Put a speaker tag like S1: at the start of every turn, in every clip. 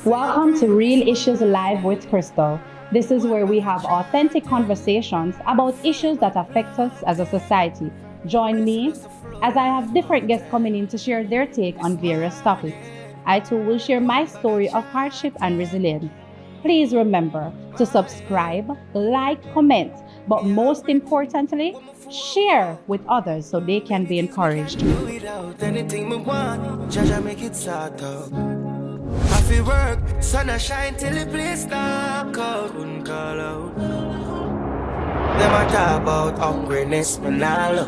S1: Welcome to Real Issues Live with Crystal. This is where we have authentic conversations about issues that affect us as a society. Join me as I have different guests coming in to share their take on various topics. I too will share my story of hardship and resilience. Please remember to subscribe, like, comment, but most importantly, share with others so they can be encouraged.
S2: I feel work, sun a shine till the place dark out. Couldn't call out. Never talk about hungriness, Manalo.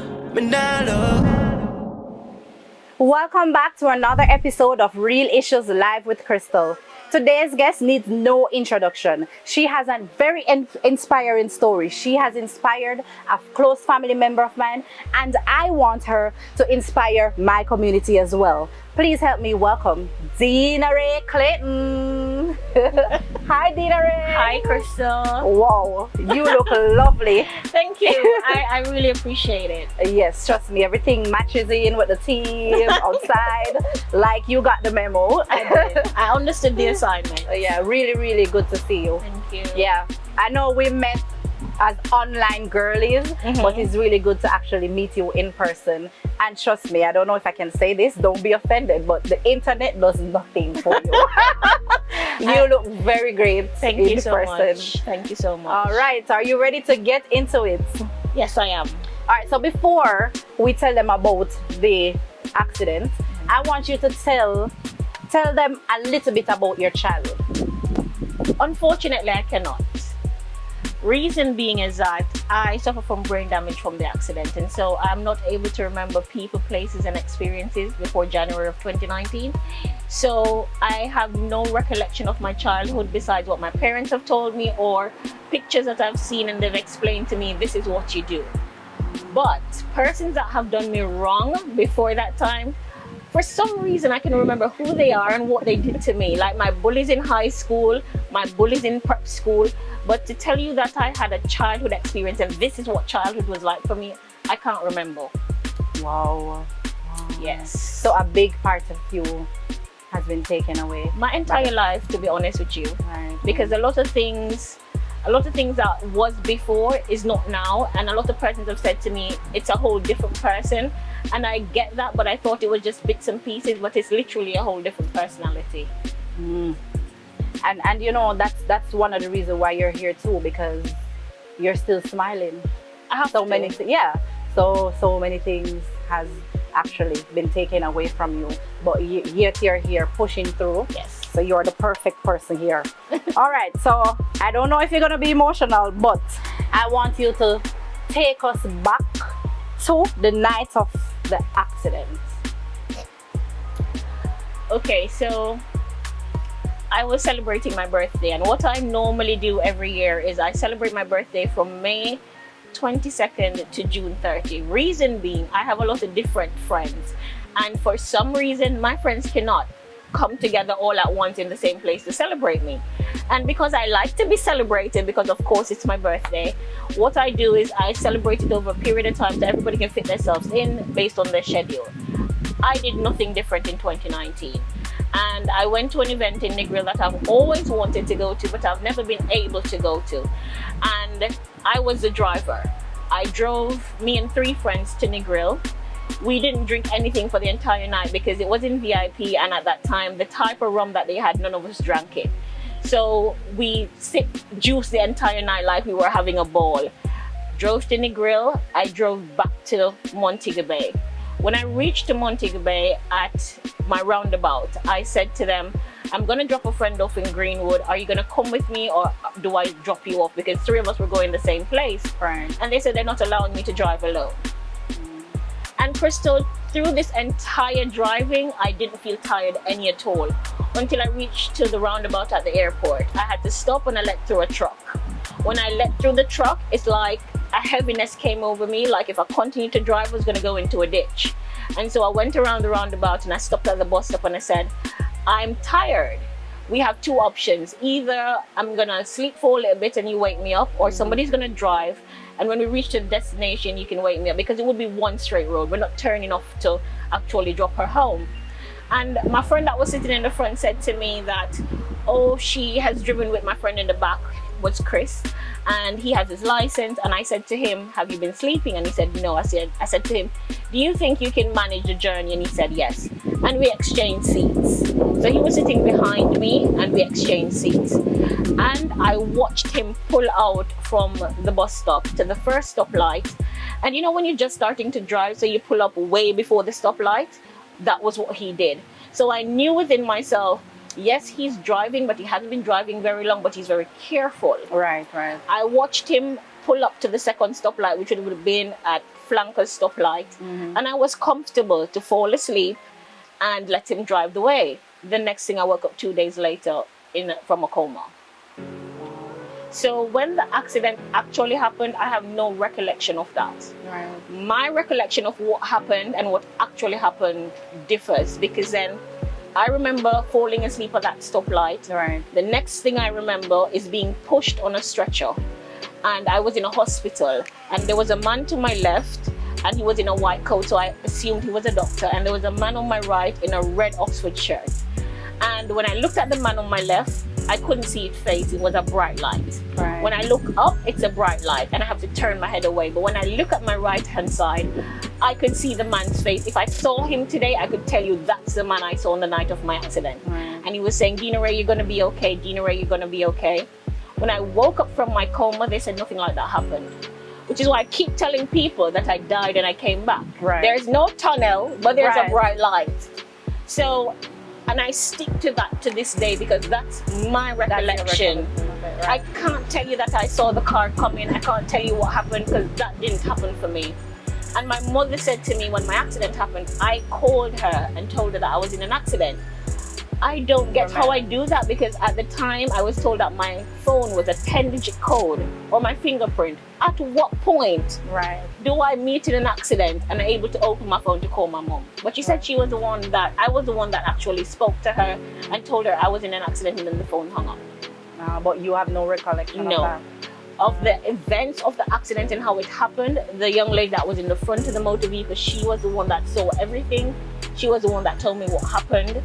S1: Welcome back to another episode of Real Issues Live with Crystal. Today's guest needs no introduction. She has a very inspiring story. She has inspired a close family member of mine, and I want her to inspire my community as well. Please help me welcome Deana-Rae Clayton. Hi, Deana-Rae.
S3: Hi, Crystal.
S1: Wow, you look lovely.
S3: Thank you. I really appreciate it.
S1: Yes, trust me, everything matches in with the team outside. Like you got the memo.
S3: I did. I understood the assignment.
S1: Yeah, really, really good to see you.
S3: Thank you.
S1: Yeah, I know we met as online girlies, but it's really good to actually meet you in person. And trust me, I don't know if I can say this, don't be offended, but the internet does nothing for you. You look very great.
S3: Thank
S1: in
S3: you so
S1: person.
S3: much. Thank you so much.
S1: All right, are you ready to get into it?
S3: Yes, I am.
S1: All right, so before we tell them about the accident, I want you to tell them a little bit about your childhood.
S3: Unfortunately, I cannot. Reason being is that I suffer from brain damage from the accident, and so I'm not able to remember people, places and experiences before January of 2019. So I have no recollection of my childhood besides what my parents have told me or pictures that I've seen and they've explained to me, this is what you do. But persons that have done me wrong before that time, for some reason I can remember who they are and what they did to me, like my bullies in high school, my bullies in prep school. But to tell you that I had a childhood experience and this is what childhood was like for me, I can't remember.
S1: Wow.
S3: Yes.
S1: So a big part of you has been taken away.
S3: My entire life, to be honest with you.
S1: Right.
S3: Because a lot of things that was before is not now, and a lot of persons have said to me it's a whole different person, and I get that, but I thought it was just bits and pieces, but it's literally a whole different personality.
S1: And you know, that's one of the reasons why you're here too, because you're still smiling.
S3: I have
S1: so many so many things has actually been taken away from you, but yet you're here pushing through.
S3: Yes.
S1: So you're the perfect person here. All right, so I don't know if you're gonna be emotional, but I want you to take us back to the night of the accident.
S3: Okay, so I was celebrating my birthday, and what I normally do every year is I celebrate my birthday from May 22nd to June 30. Reason being, I have a lot of different friends, and for some reason my friends cannot come together all at once in the same place to celebrate me. And because I like to be celebrated, because of course it's my birthday, what I do is I celebrate it over a period of time so everybody can fit themselves in based on their schedule. I did nothing different in 2019. And I went to an event in Negril that I've always wanted to go to, but I've never been able to go to. And I was the driver. I drove me and 3 friends to Negril. We didn't drink anything for the entire night because it was in VIP, and at that time, the type of rum that they had, none of us drank it. So we sipped juice the entire night like we were having a ball. Drove to Negril. I drove back to Montego Bay. When I reached to Montego Bay at my roundabout, I said to them, I'm gonna drop a friend off in Greenwood. Are you gonna come with me or do I drop you off? Because 3 of us were going the same place.
S1: Right.
S3: And they said they're not allowing me to drive alone. And Crystal, through this entire driving, I didn't feel tired any at all. Until I reached to the roundabout at the airport. I had to stop and I let through a truck. When I let through the truck, it's like a heaviness came over me, like if I continued to drive, I was gonna go into a ditch. And so I went around the roundabout and I stopped at the bus stop and I said, I'm tired. We have 2 options. Either I'm gonna sleep for a little bit and you wake me up, or somebody's gonna drive, and when we reach the destination, you can wake me up, because it would be one straight road. We're not turning off to actually drop her home. And my friend that was sitting in the front said to me that, oh, she has driven with my friend in the back, was Chris, and he has his license. And I said to him, have you been sleeping? And he said no. I said to him, do you think you can manage the journey? And he said yes. And we exchanged seats. So he was sitting behind me and we exchanged seats. And I watched him pull out from the bus stop to the first stoplight. And you know when you're just starting to drive, so you pull up way before the stoplight? That was what he did. So I knew within myself, yes, he's driving, but he hasn't been driving very long, but he's very careful.
S1: Right, right.
S3: I watched him pull up to the second stoplight, which would have been at flanker's stoplight. And I was comfortable to fall asleep and let him drive the way. The next thing, I woke up 2 days later from a coma. So when the accident actually happened, I have no recollection of that.
S1: Right.
S3: My recollection of what happened and what actually happened differs, because then I remember falling asleep at that stoplight.
S1: Right.
S3: The next thing I remember is being pushed on a stretcher. And I was in a hospital. And there was a man to my left, and he was in a white coat, so I assumed he was a doctor. And there was a man on my right in a red Oxford shirt. And when I looked at the man on my left, I couldn't see his face. It was a bright light.
S1: Right.
S3: When I look up, it's a bright light, and I have to turn my head away. But when I look at my right-hand side, I could see the man's face. If I saw him today, I could tell you that's the man I saw on the night of my accident.
S1: Right.
S3: And he was saying, Deana-Rae, you're going to be okay. Deana-Rae, you're going to be okay. When I woke up from my coma, they said nothing like that happened. Which is why I keep telling people that I died and I came back.
S1: Right.
S3: There's no tunnel, but there's
S1: Right.
S3: a bright light. So, and I stick to that to this day because that's my recollection.
S1: Right.
S3: I can't tell you that I saw the car come in. I can't tell you what happened because that didn't happen for me. And my mother said to me when my accident happened, I called her and told her that I was in an accident. I don't get how I do that because at the time I was told that my phone was a 10-digit code or my fingerprint. At what point do I meet in an accident and I'm able to open my phone to call my mom? But she said she was the one that, I was the one that actually spoke to her and told her I was in an accident, and then the phone hung up.
S1: But you have no recollection of that?
S3: Of the events of the accident and how it happened. The young lady that was in the front of the motor vehicle, she was the one that saw everything. She was the one that told me what happened.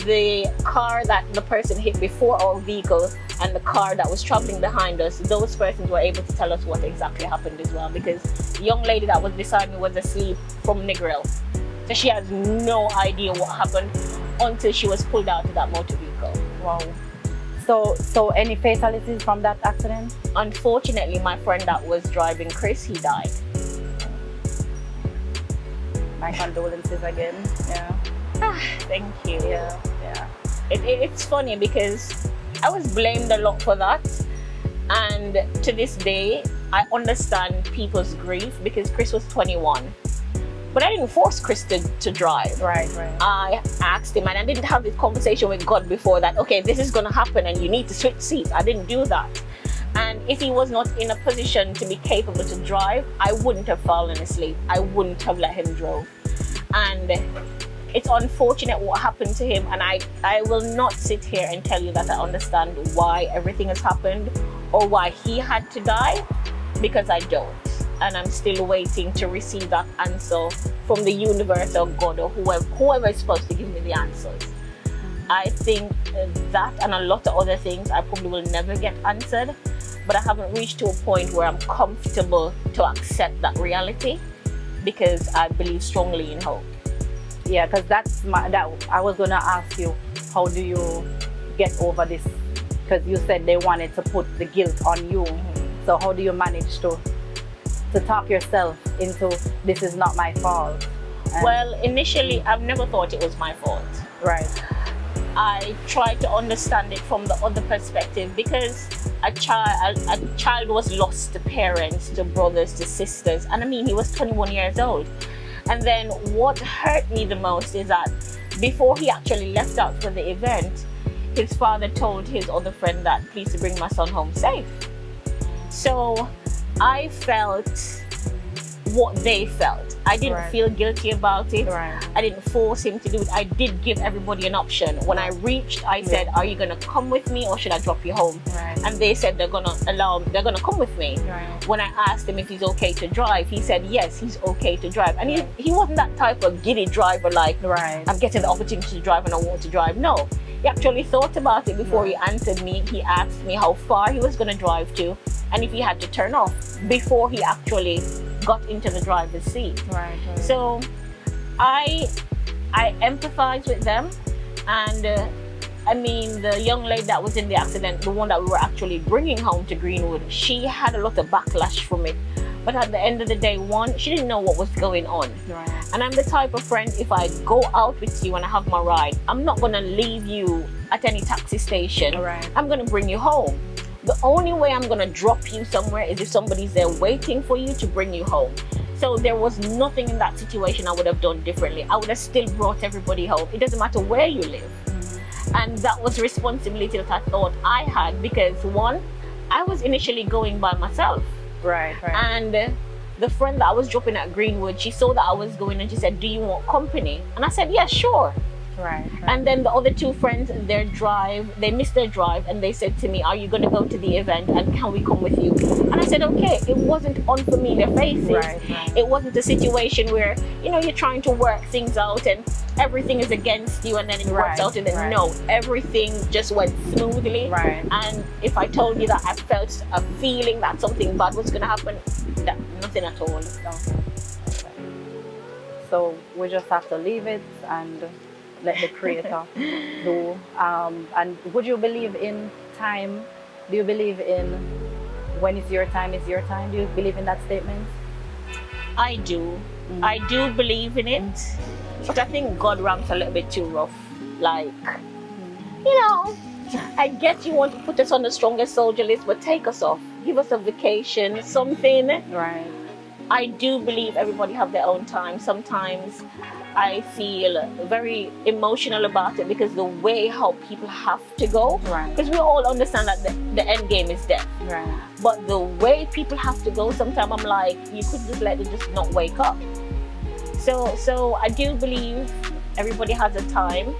S3: The car that the person hit before our vehicle and the car that was traveling behind us, those persons were able to tell us what exactly happened as well, because the young lady that was beside me was asleep from Negril. So she has no idea what happened until she was pulled out of that motor vehicle.
S1: Wow. So any fatalities from that accident?
S3: Unfortunately, my friend that was driving, Chris, he died.
S1: My condolences again. Yeah.
S3: Thank you.
S1: Yeah.
S3: It's funny because I was blamed a lot for that, and to this day I understand people's grief because Chris was 21, but I didn't force Chris to drive.
S1: Right.
S3: I asked him, and I didn't have this conversation with God before that, okay, this is going to happen and you need to switch seats. I didn't do that. And if he was not in a position to be capable to drive, I wouldn't have fallen asleep. I wouldn't have let him drive. And it's unfortunate what happened to him, and I will not sit here and tell you that I understand why everything has happened or why he had to die, because I don't. And I'm still waiting to receive that answer from the universe or God or whoever is supposed to give me the answers. I think that and a lot of other things I probably will never get answered, but I haven't reached to a point where I'm comfortable to accept that reality because I believe strongly in hope.
S1: Yeah, because I was gonna ask you, how do you get over this? Because you said they wanted to put the guilt on you. So how do you manage to talk yourself into this is not my fault?
S3: Well, initially, I've never thought it was my fault.
S1: Right.
S3: I tried to understand it from the other perspective because a child was lost to parents, to brothers, to sisters, and I mean, he was 21 years old. And then what hurt me the most is that before he actually left out for the event, his father told his other friend that please to bring my son home safe. So I felt what they felt. I didn't feel guilty about it. I didn't force him to do it. I did give everybody an option. When I reached, I said, are you gonna come with me or should I drop you home? And they said they're gonna come with me. When I asked him if he's okay to drive, he said yes, he's okay to drive. And he wasn't that type of giddy driver like, I'm getting the opportunity to drive and I want to drive. No, He actually thought about it before he answered me. He asked me how far he was going to drive to and if he had to turn off before he actually got into the driver's seat.
S1: Right.
S3: So I empathize with them, and I mean, the young lady that was in the accident, the one that we were actually bringing home to Greenwood, she had a lot of backlash from it. But at the end of the day, one, she didn't know what was going on.
S1: Right.
S3: And I'm the type of friend, if I go out with you and I have my ride, I'm not going to leave you at any taxi station.
S1: Right.
S3: I'm going to bring you home. The only way I'm going to drop you somewhere is if somebody's there waiting for you to bring you home. So there was nothing in that situation I would have done differently. I would have still brought everybody home. It doesn't matter where you live. And that was responsibility that I thought I had, because one, I was initially going by myself.
S1: Right.
S3: And the friend that I was dropping at Greenwood, she saw that I was going and she said, do you want company? And I said, yeah, sure.
S1: Right.
S3: And then the other two friends, they missed their drive, and they said to me, are you going to go to the event and can we come with you? And I said, okay. It wasn't unfamiliar faces.
S1: Right.
S3: It wasn't a situation where, you know, you're trying to work things out and everything is against you and then it works out, and then no, everything just went smoothly.
S1: Right.
S3: And if I told you that I felt a feeling that something bad was going to happen, that nothing at all.
S1: Okay. So we just have to leave it and let the Creator do. And would you believe in time? Do you believe in when it's your time, it's your time? Do you believe in that statement?
S3: I do. I do believe in it. But I think God ramps a little bit too rough. Like, you know, I get you want to put us on the strongest soldier list, but take us off. Give us a vacation, something.
S1: Right.
S3: I do believe everybody have their own time. Sometimes I feel very emotional about it because the way how people have to go.
S1: Right.
S3: Because we all understand that the end game is death.
S1: Right.
S3: But the way people have to go, sometimes I'm like, you could just let them just not wake up. So I do believe everybody has a time.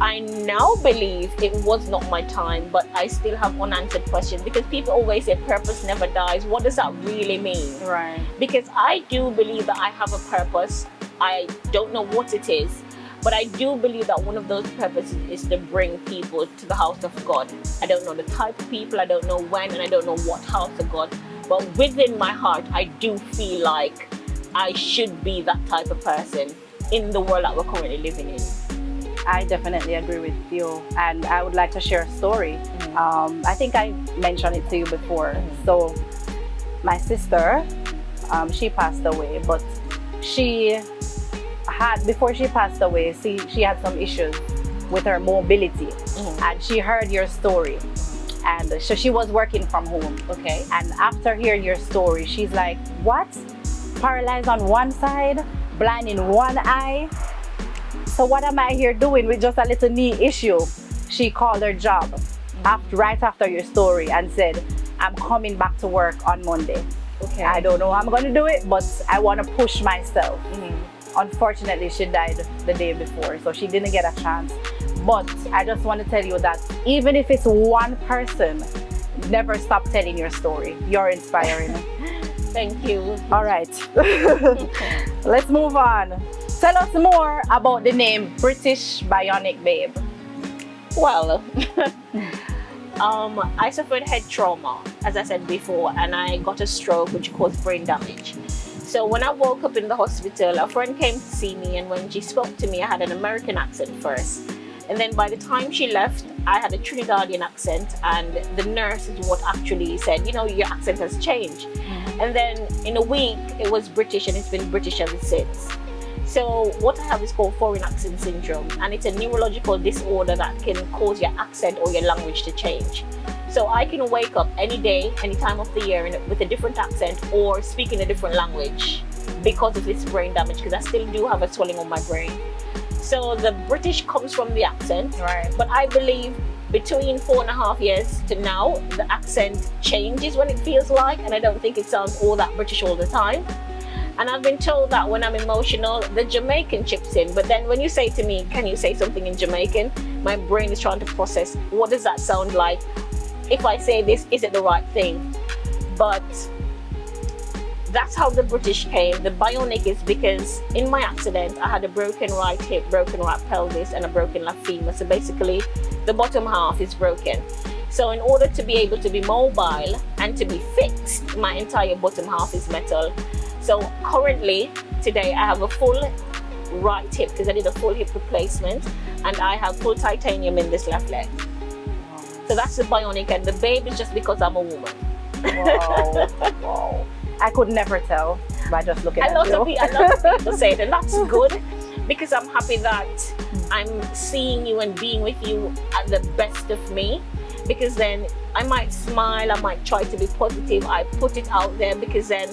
S3: I now believe it was not my time, but I still have unanswered questions, because people always say purpose never dies. What does that really mean?
S1: Right.
S3: Because I do believe that I have a purpose. I don't know what it is, but I do believe that one of those purposes is to bring people to the house of God. I don't know the type of people, I don't know when, and I don't know what house of God, but within my heart, I do feel like I should be that type of person in the world that we're currently living in.
S1: I definitely agree with you, and I would like to share a story. I think I mentioned it to you before. So my sister, she passed away, but before she passed away, she had some issues with her mobility, and she heard your story, and so she was working from home.
S3: Okay.
S1: And after hearing your story, she's like, what? Paralyzed on one side, blind in one eye. So what am I here doing with just a little knee issue? She called her job right after your story and said, I'm coming back to work on Monday.
S3: Okay.
S1: I don't know how I'm going to do it, but I want to push myself. Unfortunately, she died the day before, so she didn't get a chance. But I just want to tell you that even if it's one person, never stop telling your story. You're inspiring.
S3: Thank you.
S1: All right. Let's move on. Tell us more about the name British Bionic Babe.
S3: Well, I suffered head trauma, as I said before, and I got a stroke which caused brain damage. So when I woke up in the hospital, a friend came to see me, and when she spoke to me, I had an American accent first. And then by the time she left, I had a Trinidadian accent, and the nurse is what actually said, you know, your accent has changed. And then in a week, it was British, and it's been British ever since. So what I have is called foreign accent syndrome, and it's a neurological disorder that can cause your accent or your language to change. So I can wake up any day, any time of the year with a different accent or speak in a different language because of this brain damage, because I still do have a swelling on my brain. So the British comes from the accent,
S1: right?
S3: But I believe between 4.5 years to now, the accent changes when it feels like, and I don't think it sounds all that British all the time. And I've been told that when I'm emotional, the Jamaican chips in. But then when you say to me, can you say something in Jamaican? My brain is trying to process, what does that sound like? If I say this, is it the right thing? But that's how the British came. The bionic is because in my accident, I had a broken right hip, broken right pelvis, and a broken left femur. So basically, the bottom half is broken. So in order to be able to be mobile and to be fixed, my entire bottom half is metal. So currently, today, I have a full right hip because I did a full hip replacement, and I have full titanium in this left leg. So that's the bionic, and the babe is just because I'm a woman.
S1: Wow. Wow. I could never tell by just looking at you.
S3: A lot of people say it, and that's good because I'm happy that I'm seeing you and being with you at the best of me, because then I might smile, I might try to be positive, I put it out there because then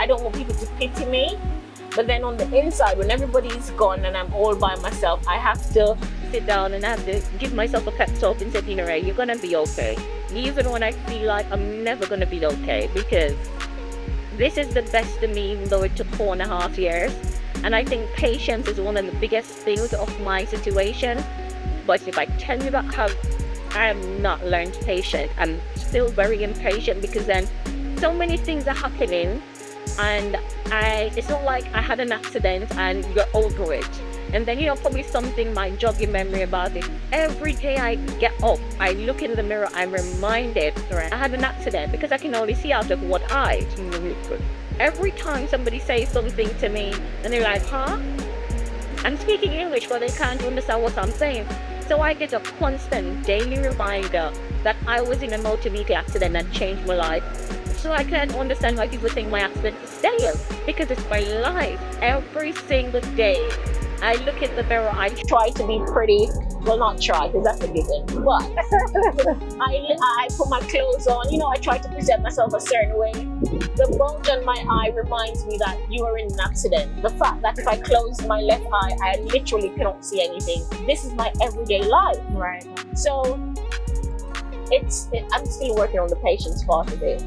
S3: I don't want people to pity me. But then on the inside, when everybody's gone and I'm all by myself, I have to sit down and I have to give myself a pep talk and say, Deana-Rae, you're gonna be okay. Even when I feel like I'm never gonna be okay, because this is the best of me, even though it took 4.5 years. And I think patience is one of the biggest things of my situation. But if I tell you that how I have not learned patience, I'm still very impatient, because then so many things are happening, and it's not like I had an accident and you're over it. And then, you know, probably something my jogging memory about it. Every day I get up, I look in the mirror, I'm reminded I had an accident, because I can only see out of one eye. Every time somebody says something to me and they're like, huh? I'm speaking English, but they can't understand what I'm saying. So I get a constant daily reminder that I was in a motor vehicle accident that changed my life. So I can't understand why people think my accident is stale, because it's my life. Every single day I look in the mirror, I try to be pretty. Well, not try, because that's a given, but I put my clothes on, you know, I try to present myself a certain way. The bulge on my eye reminds me that you are in an accident. The fact that if I close my left eye, I literally cannot see anything. This is my everyday life.
S1: Right.
S3: So I'm still working on the patience part of it.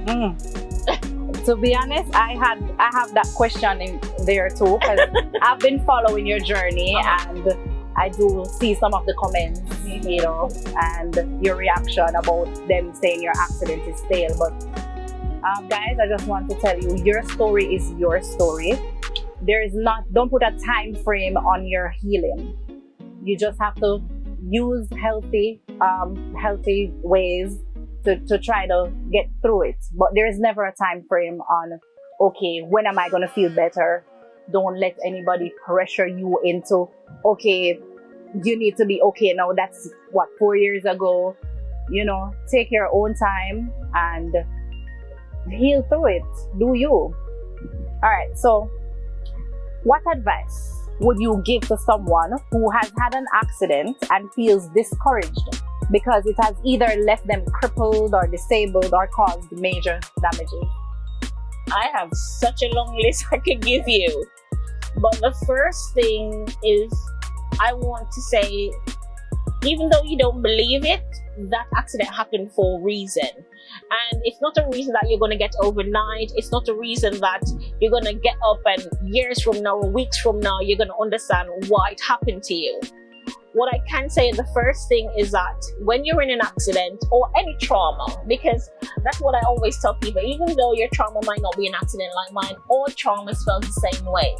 S1: To be honest, I have that question in there too, because I've been following your journey, and I do see some of the comments, you know, and your reaction about them saying your accident is stale. But guys, I just want to tell you, your story is your story. Don't put a time frame on your healing. You just have to use healthy ways to try to get through it. But there is never a time frame on, okay, when am I going to feel better? Don't let anybody pressure you into, okay, you need to be okay now. That's what, 4 years ago. You know, take your own time and heal through it. Do you? All right, so what advice would you give to someone who has had an accident and feels discouraged because it has either left them crippled or disabled or caused major damages?
S3: I have such a long list I could give you. But the first thing is, I want to say, even though you don't believe it, that accident happened for a reason. And it's not a reason that you're going to get overnight. It's not a reason that you're going to get up and years from now or weeks from now, you're going to understand why it happened to you. What I can say, the first thing is that when you're in an accident or any trauma, because that's what I always tell people, even though your trauma might not be an accident like mine, all traumas felt the same way.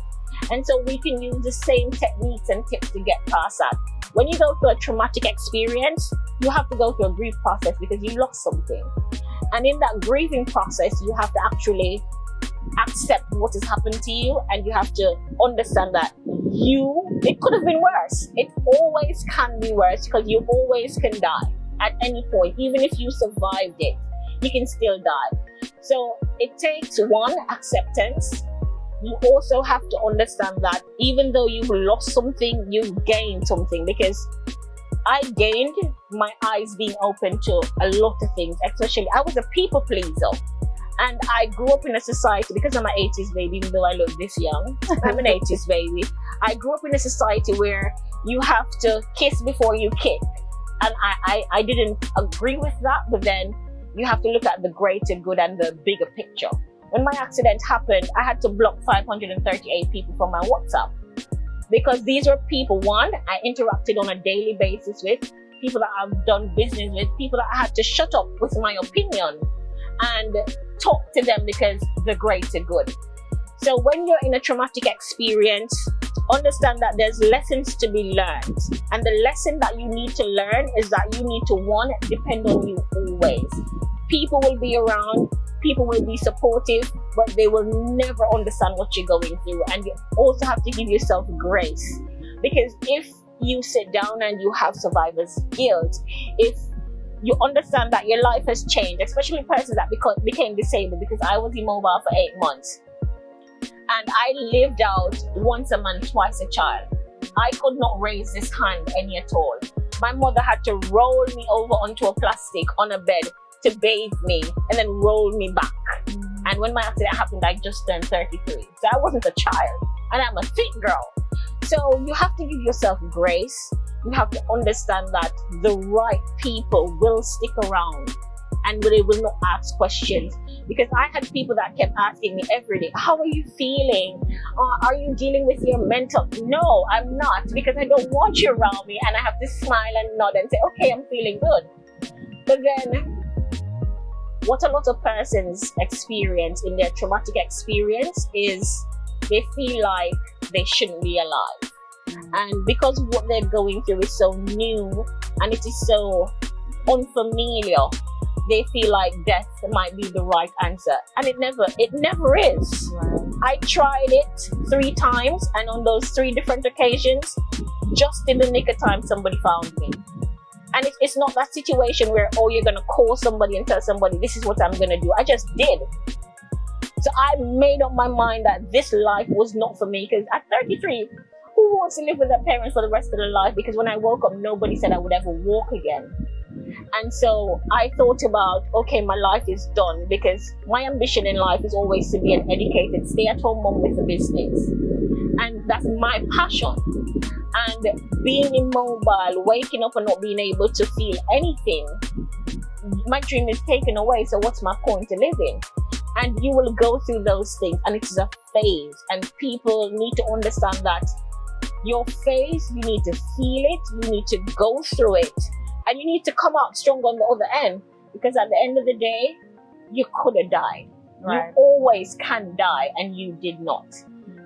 S3: And so we can use the same techniques and tips to get past that. When you go through a traumatic experience, you have to go through a grief process because you lost something. And in that grieving process, you have to actually accept what has happened to you, and you have to understand that it could have been worse. It always can be worse, because you always can die at any point. Even if you survived it, you can still die. So it takes one, acceptance. You also have to understand that even though you've lost something, you've gained something, because I gained my eyes being open to a lot of things. Especially, I was a people pleaser. And I grew up in a society, because I'm an 80s baby, even though I look this young, I'm an 80s baby. I grew up in a society where you have to kiss before you kick. And I didn't agree with that, but then you have to look at the greater good and the bigger picture. When my accident happened, I had to block 538 people from my WhatsApp, because these were people, one, I interacted on a daily basis with, people that I've done business with, people that I had to shut up with my opinion. and talk to them because the greater good. So when you're in a traumatic experience, understand that there's lessons to be learned. And the lesson that you need to learn is that you need to, one, depend on you always. People will be around, people will be supportive, but they will never understand what you're going through. And you also have to give yourself grace. Because if you sit down and you have survivor's guilt, if you understand that your life has changed, especially persons that became disabled, because I was immobile for 8 months. And I lived out once a man, twice a child. I could not raise this hand any at all. My mother had to roll me over onto a plastic on a bed to bathe me and then roll me back. And when my accident happened, I just turned 33. So I wasn't a child, and I'm a fit girl. So you have to give yourself grace. You have to understand that the right people will stick around and they will not ask questions. Because I had people that kept asking me every day, how are you feeling? Are you dealing with your mental? No, I'm not, because I don't want you around me, and I have to smile and nod and say, okay, I'm feeling good. But then what a lot of persons experience in their traumatic experience is they feel like they shouldn't be alive. And because what they're going through is so new and it is so unfamiliar, they feel like death might be the right answer. And it never is.
S1: Right.
S3: I tried it 3 times, and on those 3 different occasions, just in the nick of time, somebody found me. And it's not that situation where, oh, you're going to call somebody and tell somebody, this is what I'm going to do. I just did. So I made up my mind that this life was not for me, because at 33, who wants to live with their parents for the rest of their life? Because when I woke up, nobody said I would ever walk again. And so I thought about, okay, my life is done, because my ambition in life is always to be an educated, stay-at-home mom with a business. And that's my passion. And being immobile, waking up and not being able to feel anything, my dream is taken away. So what's my point to living? And you will go through those things, and it is a phase. And people need to understand that your phase, you need to feel it, you need to go through it, and you need to come out strong on the other end. Because at the end of the day, you could have died. Right. You always can die, and you did not.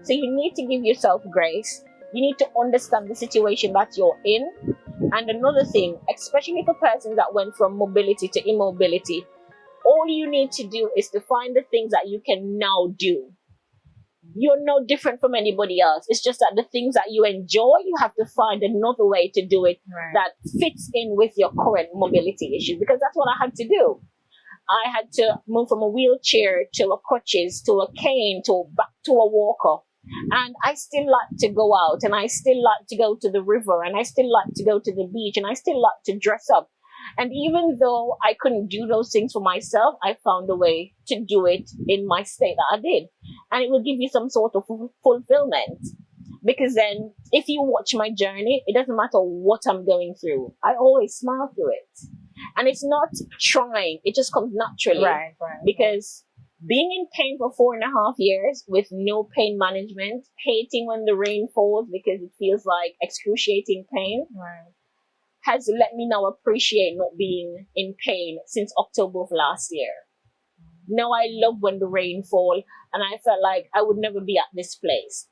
S3: So you need to give yourself grace. You need to understand the situation that you're in. And another thing, especially for persons that went from mobility to immobility, all you need to do is to find the things that you can now do. You're no different from anybody else. It's just that the things that you enjoy, you have to find another way to do it that fits in with your current mobility issues. Because that's what I had to do. I had to move from a wheelchair to a crutches to a cane to back to a walker. And I still like to go out, and I still like to go to the river, and I still like to go to the beach, and I still like to dress up. And even though I couldn't do those things for myself, I found a way to do it in my state that I did. And it will give you some sort of fulfillment. Because then, if you watch my journey, it doesn't matter what I'm going through. I always smile through it. And it's not trying, it just comes naturally. Right. Because being in pain for 4.5 years with no pain management, hating when the rain falls because it feels like excruciating pain, has let me now appreciate not being in pain since October of last year. Now I love when the rain falls, and I felt like I would never be at this place.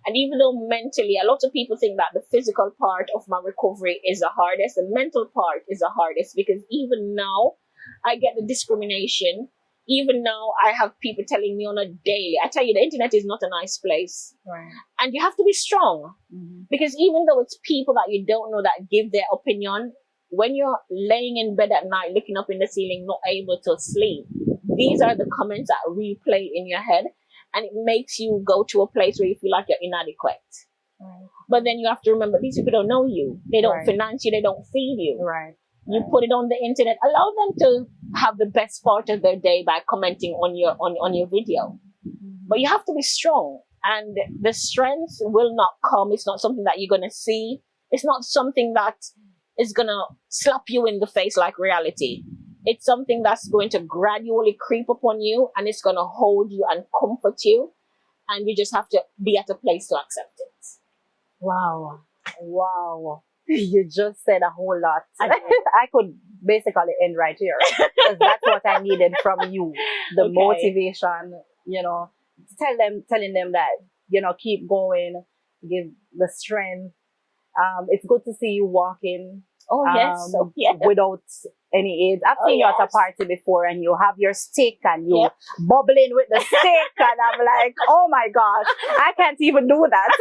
S3: And even though mentally, a lot of people think that the physical part of my recovery is the hardest, the mental part is the hardest, because even now I get the discrimination. Even now, I have people telling me on a daily, I tell you, the internet is not a nice place. And you have to be strong. Because even though it's people that you don't know that give their opinion, when you're laying in bed at night, looking up in the ceiling, not able to sleep, these are the comments that replay in your head. And it makes you go to a place where you feel like you're inadequate. But then you have to remember, these people don't know you. They don't finance you. They don't feed you. You put it on the internet. Allow them to have the best part of their day by commenting on your video. But you have to be strong. And the strength will not come. It's not something that you're going to see. It's not something that is going to slap you in the face like reality. It's something that's going to gradually creep upon you, and it's going to hold you and comfort you. And you just have to be at a place to accept it.
S1: Wow. You just said a whole lot. I could basically end right here. Because that's what I needed from you. The
S3: Okay.
S1: motivation, telling them that, keep going, give the strength. It's good to see you walking.
S3: Oh, yes. Oh, yeah.
S1: Without any aids. I've
S3: Oh,
S1: seen you at a
S3: yes.
S1: party before and you have your stick and you
S3: Yep.
S1: bubbling with the stick and I'm like, oh my gosh, I can't even do that.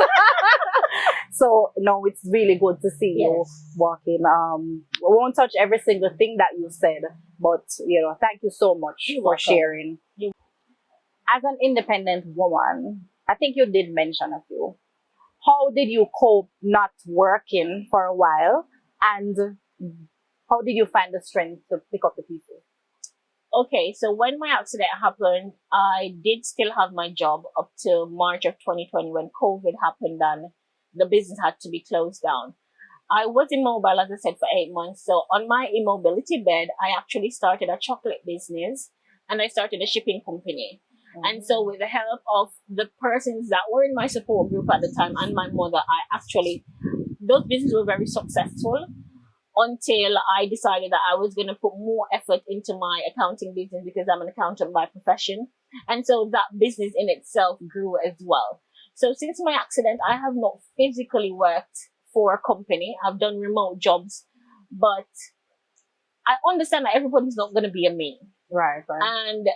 S1: So no, it's really good to see you
S3: Yes.
S1: walking. We won't touch every single thing that you said, but thank you so much
S3: You're
S1: for
S3: welcome.
S1: sharing.
S3: You-
S1: As an independent woman, I think you did mention a few. How did you cope not working for a while? And how did you find the strength to pick up the pieces?
S3: Okay, so when my accident happened, I did still have my job up to March of 2020 when COVID happened and the business had to be closed down. I was immobile, as I said, for 8 months. So on my immobility bed, I actually started a chocolate business and I started a shipping company. And so with the help of the persons that were in my support group at the time and my mother, those businesses were very successful until I decided that I was going to put more effort into my accounting business because I'm an accountant by profession. And so that business in itself grew as well. So since my accident, I have not physically worked for a company. I've done remote jobs, but I understand that everybody's not going to be a me.
S1: Right.
S3: And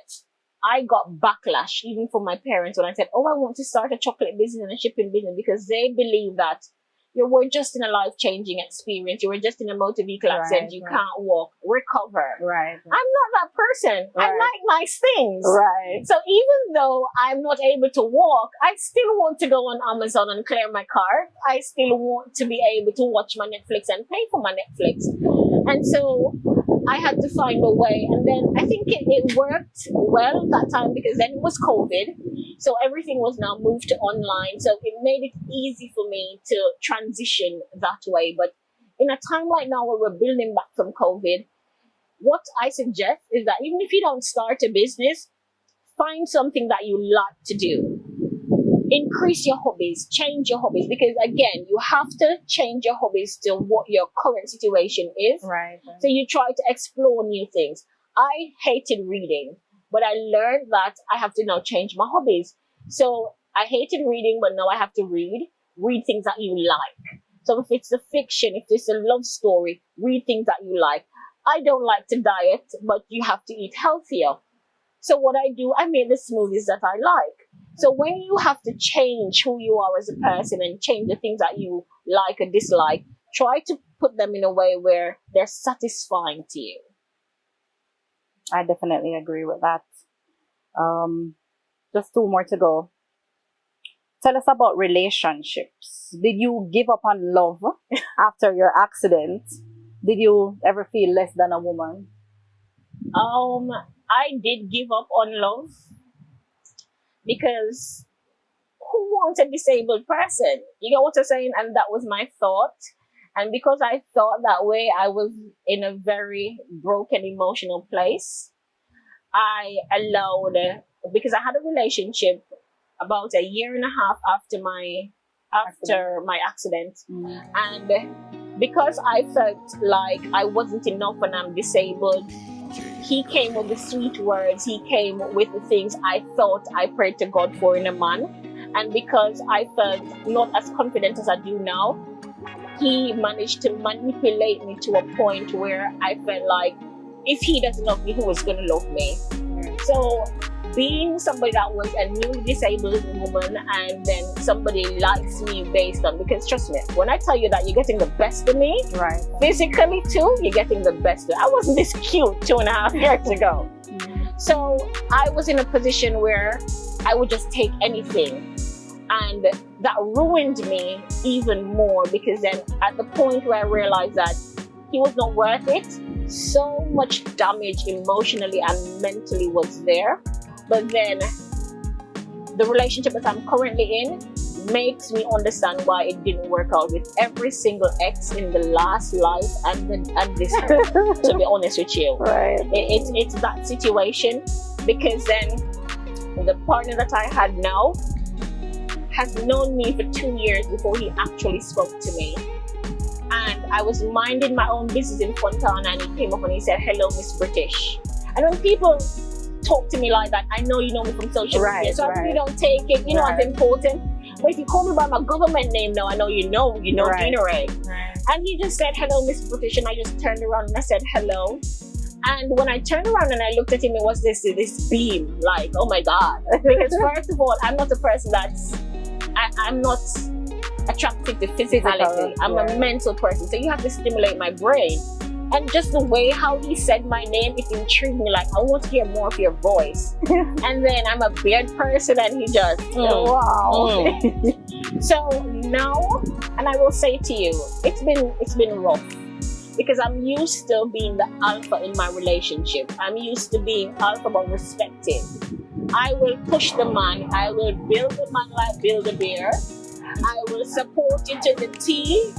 S3: I got backlash even from my parents when I said, oh, I want to start a chocolate business and a shipping business because they believe that you were just in a life-changing experience. You were just in a motor vehicle accident. You can't walk, recover.
S1: Right.
S3: I'm not that person. I
S1: Right.
S3: like nice things.
S1: Right.
S3: So even though I'm not able to walk, I still want to go on Amazon and clear my cart. I still want to be able to watch my Netflix and pay for my Netflix. And so I had to find a way. And then I think it worked well that time because then it was COVID. So everything was now moved to online. So it made it easy for me to transition that way. But in a time like now where we're building back from COVID, what I suggest is that even if you don't start a business, find something that you like to do. Increase your hobbies, change your hobbies, because again, you have to change your hobbies to what your current situation is.
S1: Right.
S3: So you try to explore new things. I hated reading, but I learned that I have to now change my hobbies. So I hated reading, but now I have to read things that you like. So if it's a fiction, if it's a love story, read things that you like. I don't like to diet, but you have to eat healthier. So what I do, I make the smoothies that I like. So when you have to change who you are as a person and change the things that you like or dislike, try to put them in a way where they're satisfying to you.
S1: I definitely agree with that. Just 2 more to go. Tell us about relationships. Did you give up on love after your accident? Did you ever feel less than a woman?
S3: I did give up on love because who wants a disabled person? You know what I'm saying? And that was my thought. And because I thought that way, I was in a very broken emotional place. I allowed, because I had a relationship about 1.5 years after my accident. And because I felt like I wasn't enough and I'm disabled, he came with the sweet words. He came with the things I thought I prayed to God for in a man. And because I felt not as confident as I do now, he managed to manipulate me to a point where I felt like if he doesn't love me, who is going to love me? So being somebody that was a newly disabled woman and then somebody likes me based on, because trust me, when I tell you that you're getting the best of me,
S1: Right.
S3: physically too, you're getting the best of. I wasn't this cute 2.5 years ago. So I was in a position where I would just take anything. And that ruined me even more because then at the point where I realized that he was not worth it, so much damage emotionally and mentally was there. But then the relationship that I'm currently in makes me understand why it didn't work out with every single ex in the last life and this one, to be honest with you.
S1: Right.
S3: It's that situation, because then the partner that I had now has known me for 2 years before he actually spoke to me. And I was minding my own business in Fontana, and he came up and he said, "Hello, Miss British." And when people talk to me like that, I know you know me from social media, so I really don't take it, you know, as important. But if you call me by my government name now, I know you know Deana-Rae. And he just said, "Hello, Miss British," and I just turned around and I said, "Hello." And when I turned around and I looked at him, it was this beam, like, oh my God. Because first of all, I'm not a person I'm not attracted to physicality. I'm a mental person, so you have to stimulate my brain. And just the way how he said my name, it intrigued me, like, I want to hear more of your voice. And then I'm a beard person, and he just, wow. So now, and I will say to you, it's been rough. Because I'm used to being the alpha in my relationship. I'm used to being alpha but respected. I will push the man. I will build the man like build a bear. I will support you to the T.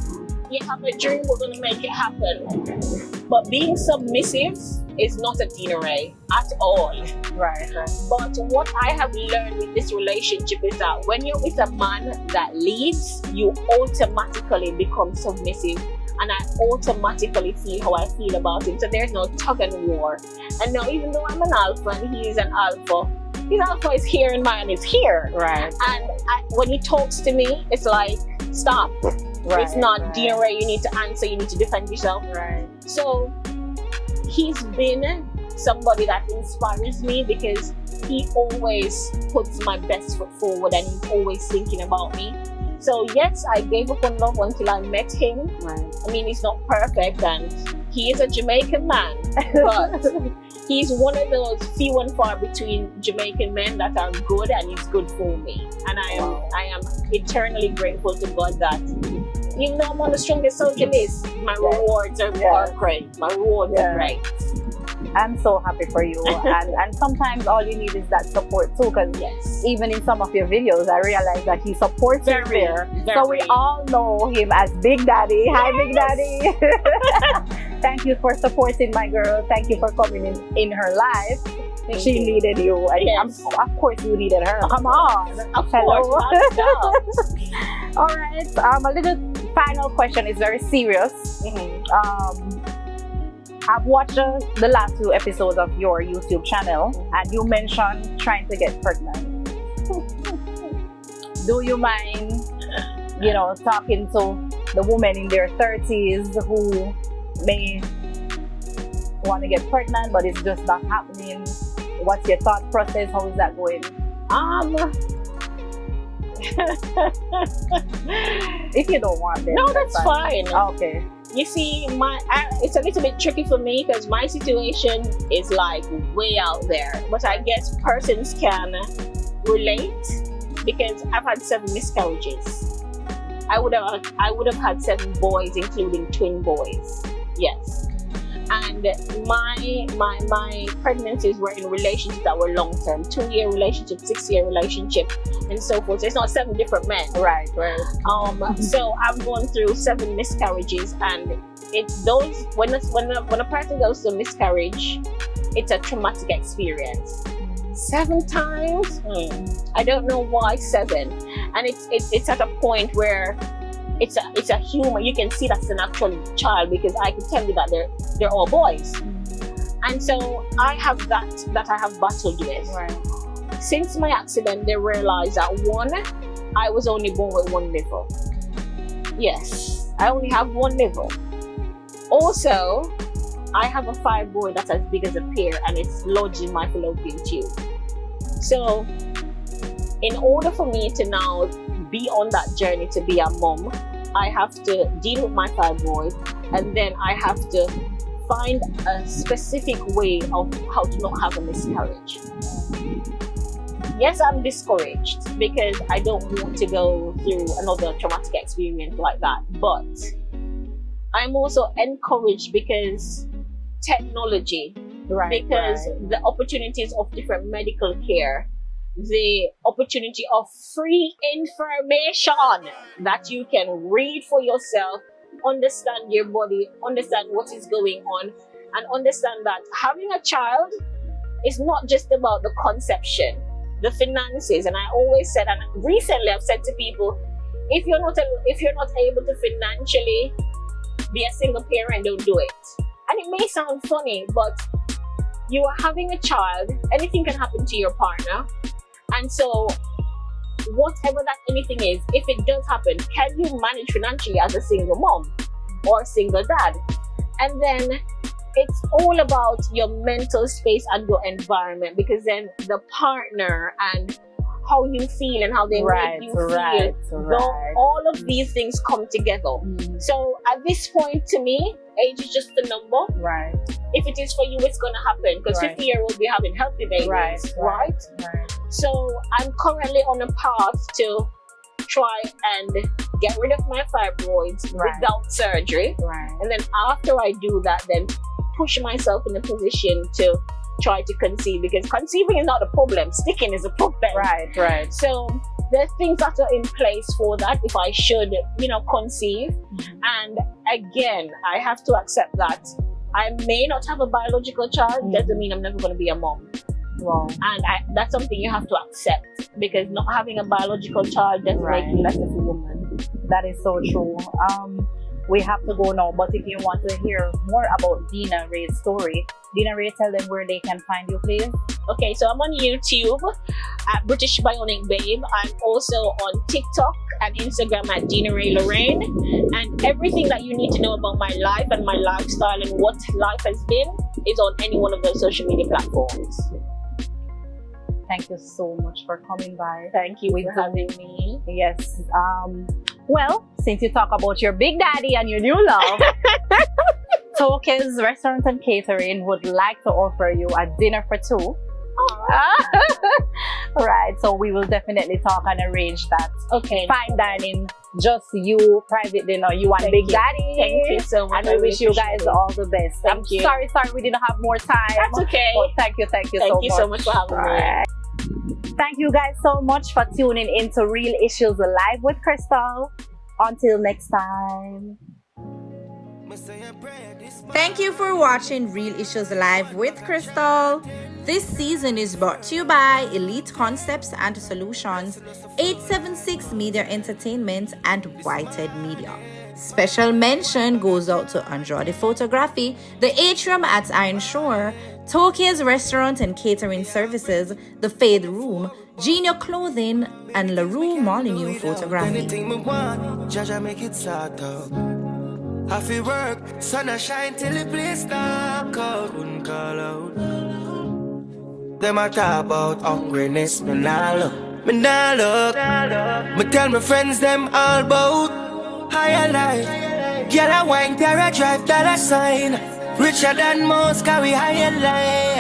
S3: You have a dream, we're going to make it happen. But being submissive is not a Deana-Rae at all. Right. But what I have learned with this relationship is that when you're with a man that leads, you automatically become submissive. And I automatically feel how I feel about him. So there's no tug and war. And now, even though I'm an alpha and he is an alpha, his alpha is here and mine is here. Right. And when he talks to me, it's like, stop. It's not Deana-Rae, you need to answer, you need to defend yourself. Right. So he's been somebody that inspires me because he always puts my best foot forward and he's always thinking about me. So yes, I gave up on love until I met him. Right. I mean, he's not perfect and he is a Jamaican man, but he's one of those few and far between Jamaican men that are good, and he's good for me. And I am eternally grateful to God that even though I'm on the strongest social list, my rewards are great. My rewards are great.
S1: I'm so happy for you. and sometimes all you need is that support too, because even in some of your videos, I realize that he supports you there. So we all know him as Big Daddy. Hi, Big Daddy. Thank you for supporting my girl. Thank you for coming in her life. She needed you. And of course you needed her. Come on.
S3: Of course.
S1: All right. A little final question is very serious. I've watched the last 2 episodes of your YouTube channel, and you mentioned trying to get pregnant. Do you mind, you know, talking to the women in their 30s who may want to get pregnant, but it's just not happening? What's your thought process? How is that going? If you don't want it,
S3: no, that's fine.
S1: Okay.
S3: You see, it's a little bit tricky for me because my situation is like way out there. But I guess persons can relate because I've had 7 miscarriages. I would have had 7 boys, including twin boys. Yes. And my pregnancies were in relationships that were long-term, 2-year relationship, 6-year relationship, and so forth. So it's not 7 different men. Right. So I've gone through 7 miscarriages, and it's those when a person goes through a miscarriage, it's a traumatic experience. 7 times? I don't know why 7. And it's at a point where it's a human. You can see that's an actual child because I can tell you that they're all boys. And so I have that I have battled with. Right. Since my accident, they realized that 1, I was only born with 1 liver. Yes, I only have 1 liver. Also, I have a fibroid that's as big as a pear, and it's lodged in my fallopian tube. So in order for me to now be on that journey to be a mom, I have to deal with my fibroid, and then I have to find a specific way of how to not have a miscarriage. Yes, I'm discouraged because I don't want to go through another traumatic experience like that, but I'm also encouraged because technology, because the opportunities of different medical care, the opportunity of free information that you can read for yourself, understand your body, understand what is going on, and understand that having a child is not just about the conception, the finances. And I always said, and recently I've said to people, if you're not able to financially be a single parent, don't do it. And it may sound funny, but you are having a child, anything can happen to your partner. And so whatever that anything is, if it does happen, can you manage financially as a single mom or single dad? And then it's all about your mental space and your environment, because then the partner and how you feel and how they make you feel, all of these things come together. So at this point, to me, age is just a number.
S1: Right.
S3: If it is for you, it's gonna happen, because 50-year-olds be having healthy babies, right? So I'm currently on a path to try and get rid of my fibroids without surgery. And then after I do that, then push myself in a position to try to conceive, because conceiving is not a problem, sticking is a problem. So there are things that are in place for that if I should, conceive. And again, I have to accept that I may not have a biological child, doesn't mean I'm never going to be a mom. And that's something you have to accept, because not having a biological child doesn't make you less of a woman.
S1: That is so true. We have to go now, but if you want to hear more about Deana-Rae's story, Deana-Rae, tell them where they can find you, please.
S3: Okay, so I'm on YouTube at British Bionic Babe. I'm also on TikTok and Instagram at Deana-Raelorraine. And everything that you need to know about my life and my lifestyle and what life has been is on any one of those social media platforms.
S1: Thank you so much for coming by.
S3: Thank you for having me.
S1: Yes. Well, since you talk about your big daddy and your new love, Toykyia Restaurant and Catering would like to offer you a dinner for two. Right, so we will definitely talk and arrange that.
S3: Okay.
S1: Fine dining, just you, private dinner, you and Big Daddy.
S3: Thank you so much.
S1: And we wish you guys all the best.
S3: Thank you.
S1: Sorry we didn't have more time.
S3: That's okay.
S1: But thank you so much
S3: for having me.
S1: Right. Thank you guys so much for tuning in to Real Issues Live with Crystal. Until next time.
S4: Thank you for watching Real Issues Live with Crystal. This season is brought to you by Elite Concepts and Solutions, 876 Media Entertainment, and Whiteheadmedia. Special mention goes out to Andrade Photography, the Atrium at Ironshore, Tokyia's Restaurant and Catering Services, the Faderoom, Genio Clothing, and Larue Molyneaux Photography.
S2: Anything me want, Jaja make it start up. I feel work, sun a shine till the place dark out. Couldn't call out. Them a talk about hungriness, me nah look. Me tell my friends them all about higher life. Girl a wine, terror drive, dollar sign. Richer than most, carry higher life.